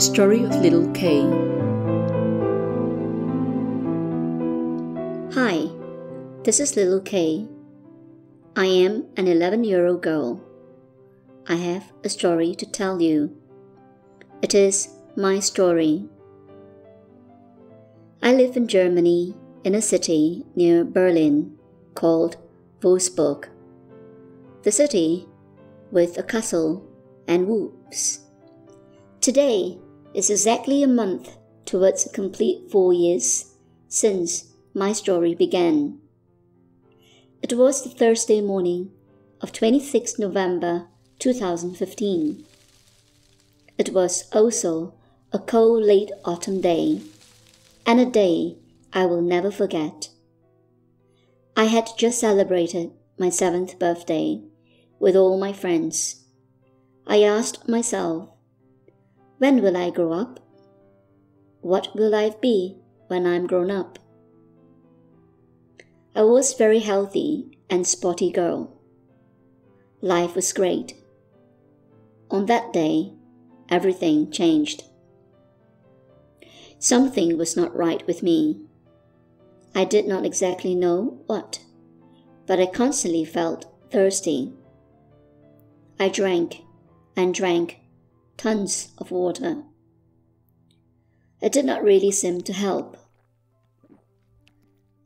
Story of Little K. Hi, this is Little K. I am an 11-year-old girl. I have a story to tell you. It is my story. I live in Germany in a city near Berlin called Wolfsburg. The city with a castle and wolves. Today is exactly a month towards a complete 4 years since my story began. It was the Thursday morning of 26 November 2015. It was also a cold late autumn day, and a day I will never forget. I had just celebrated my 7th birthday with all my friends. I asked myself, when will I grow up? What will I be when I'm grown up? I was a very healthy and sporty girl. Life was great. On that day, everything changed. Something was not right with me. I did not exactly know what, but I constantly felt thirsty. I drank and drank tons of water. It did not really seem to help.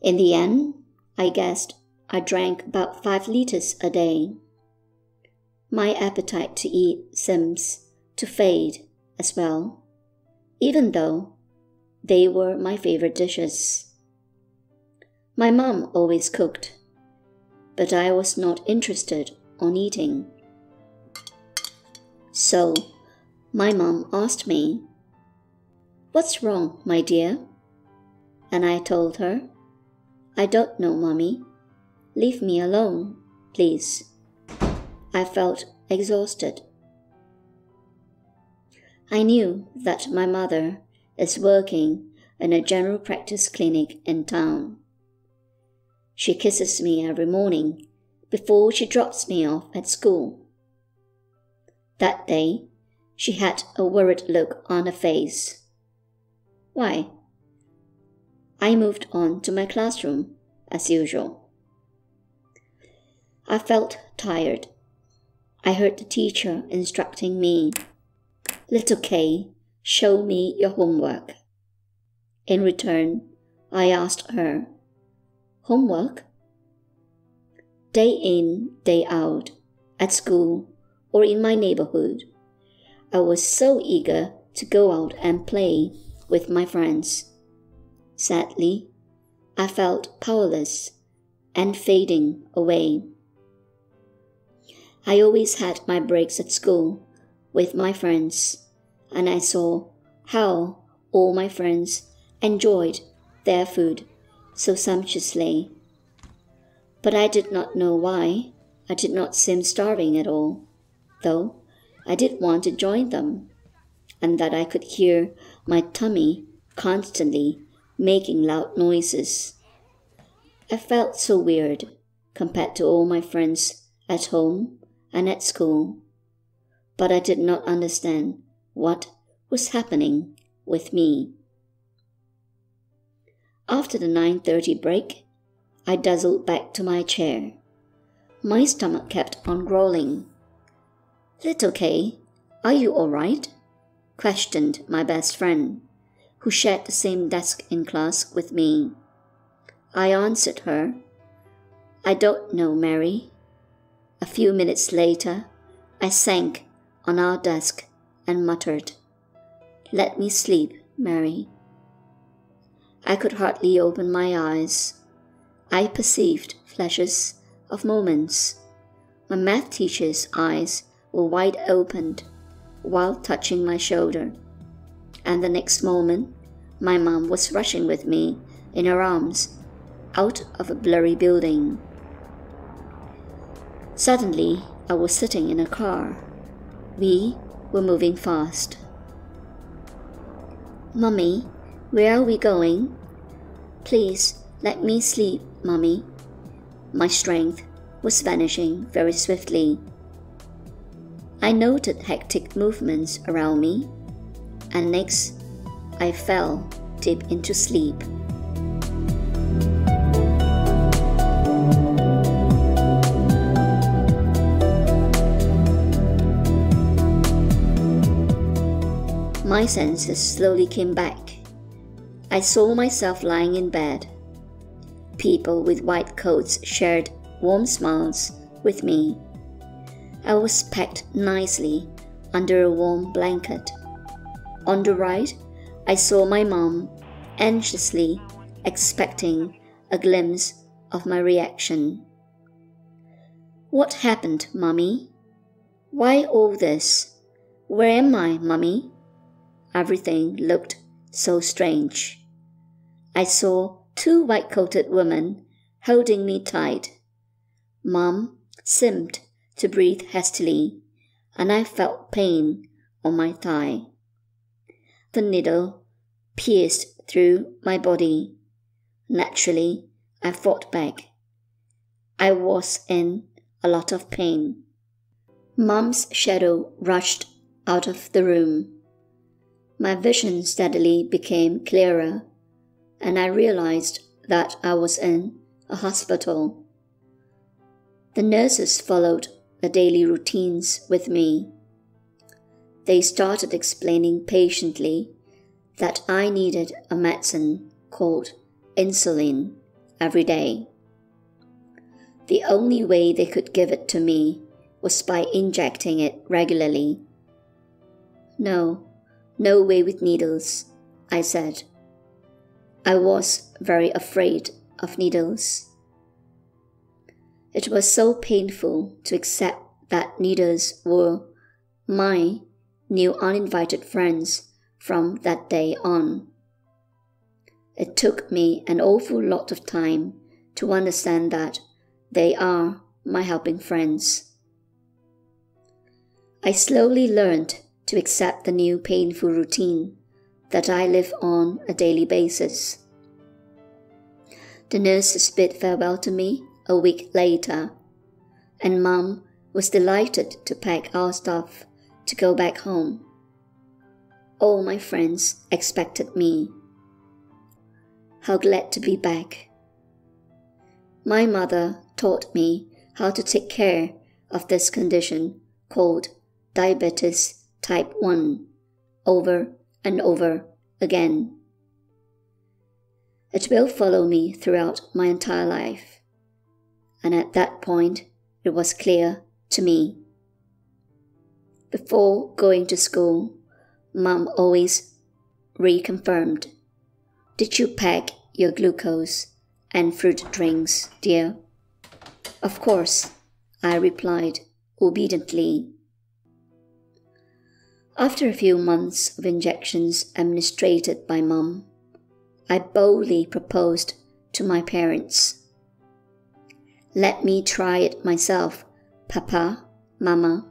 In the end, I guessed I drank about 5 liters a day. My appetite to eat seems to fade as well, even though they were my favorite dishes. My mom always cooked, but I was not interested in eating. So, my mom asked me, "What's wrong, my dear?" And I told her, "I don't know, Mommy. Leave me alone, please." I felt exhausted. I knew that my mother is working in a general practice clinic in town. She kisses me every morning before she drops me off at school. That day, she had a worried look on her face. Why? I moved on to my classroom, as usual. I felt tired. I heard the teacher instructing me, "Little K, show me your homework." In return, I asked her, "Homework?" Day in, day out, at school or in my neighborhood, I was so eager to go out and play with my friends. Sadly, I felt powerless and fading away. I always had my breaks at school with my friends, and I saw how all my friends enjoyed their food so sumptuously. But I did not know why I did not seem starving at all, though I did want to join them, and that I could hear my tummy constantly making loud noises. I felt so weird compared to all my friends at home and at school, but I did not understand what was happening with me. After the 9:30 break, I dazzled back to my chair. My stomach kept on growling. "Little K, are you all right?" questioned my best friend, who shared the same desk in class with me. I answered her, "I don't know, Mary." A few minutes later, I sank on our desk and muttered, "Let me sleep, Mary." I could hardly open my eyes. I perceived flashes of moments. My math teacher's eyes were wide open while touching my shoulder, and the next moment, my mom was rushing with me in her arms out of a blurry building. Suddenly, I was sitting in a car. We were moving fast. "Mommy, where are we going?" "Please, let me sleep, Mommy." My strength was vanishing very swiftly. I noted hectic movements around me and next, I fell deep into sleep. My senses slowly came back. I saw myself lying in bed. People with white coats shared warm smiles with me. I was packed nicely under a warm blanket. On the right, I saw my mom, anxiously expecting a glimpse of my reaction. "What happened, Mommy? Why all this? Where am I, Mommy?" Everything looked so strange. I saw 2 white-coated women holding me tight. Mom seemed to breathe hastily, and I felt pain on my thigh. The needle pierced through my body. Naturally, I fought back. I was in a lot of pain. Mom's shadow rushed out of the room. My vision steadily became clearer, and I realized that I was in a hospital. The nurses followed the daily routines with me. They started explaining patiently that I needed a medicine called insulin every day. The only way they could give it to me was by injecting it regularly. No way with needles, I said. I was very afraid of needles. It was so painful to accept that needles were my new uninvited friends from that day on. It took me an awful lot of time to understand that they are my helping friends. I slowly learned to accept the new painful routine that I live on a daily basis. The nurses bid farewell to me a week later, and Mom was delighted to pack our stuff to go back home. All my friends expected me. How glad to be back. My mother taught me how to take care of this condition called diabetes type 1 over and over again. It will follow me throughout my entire life, and at that point it was clear to me. Before going to school, Mom always reconfirmed, "Did you pack your glucose and fruit drinks, dear?" "Of course," I replied obediently. After a few months of injections administered by Mom, I boldly proposed to my parents. "Let me try it myself, Papa, Mama."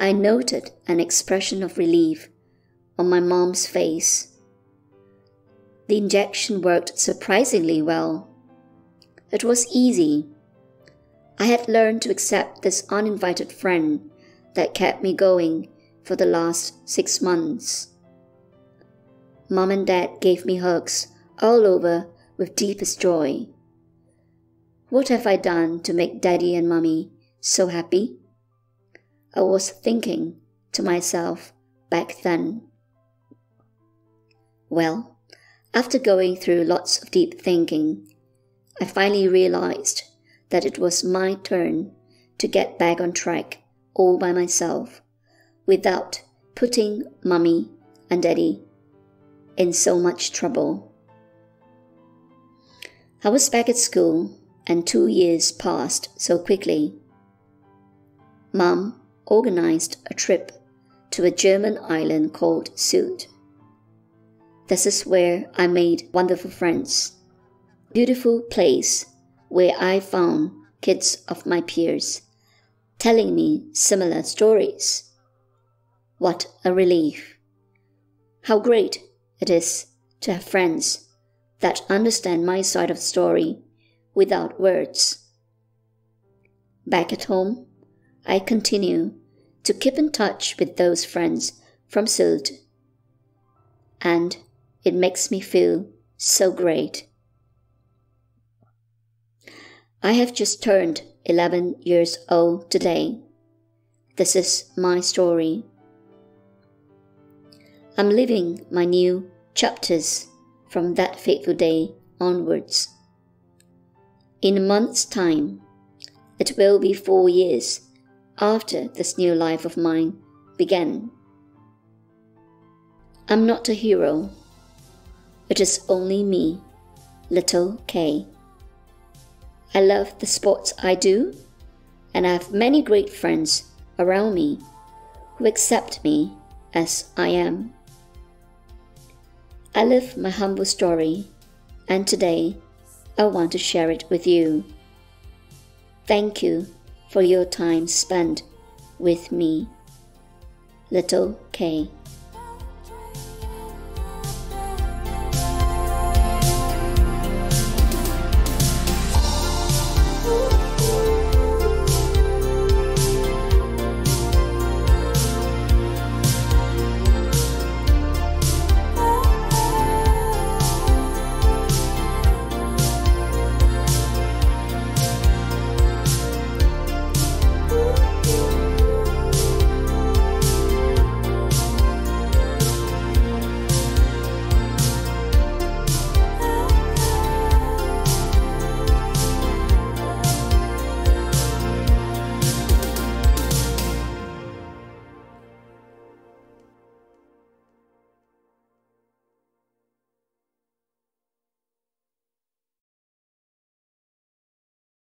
I noted an expression of relief on my mom's face. The injection worked surprisingly well. It was easy. I had learned to accept this uninvited friend that kept me going for the last 6 months. Mom and Dad gave me hugs all over with deepest joy. What have I done to make Daddy and Mommy so happy? I was thinking to myself back then. Well, after going through lots of deep thinking, I finally realized that it was my turn to get back on track all by myself, without putting Mommy and Daddy in so much trouble. I was back at school, and 2 years passed so quickly. Mom organized a trip to a German island called Sylt. This is where I made wonderful friends. Beautiful place where I found kids of my peers telling me similar stories. What a relief. How great it is to have friends that understand my side of the story without words. Back at home, I continue to keep in touch with those friends from Sylt and it makes me feel so great. I have just turned 11 years old today. This is my story. I'm living my new chapters from that fateful day onwards. In a month's time, it will be 4 years after this new life of mine began. I'm not a hero. It is only me, little K. I love the sports I do, and I have many great friends around me who accept me as I am. I live my humble story, and today I want to share it with you. Thank you for your time spent with me, little K.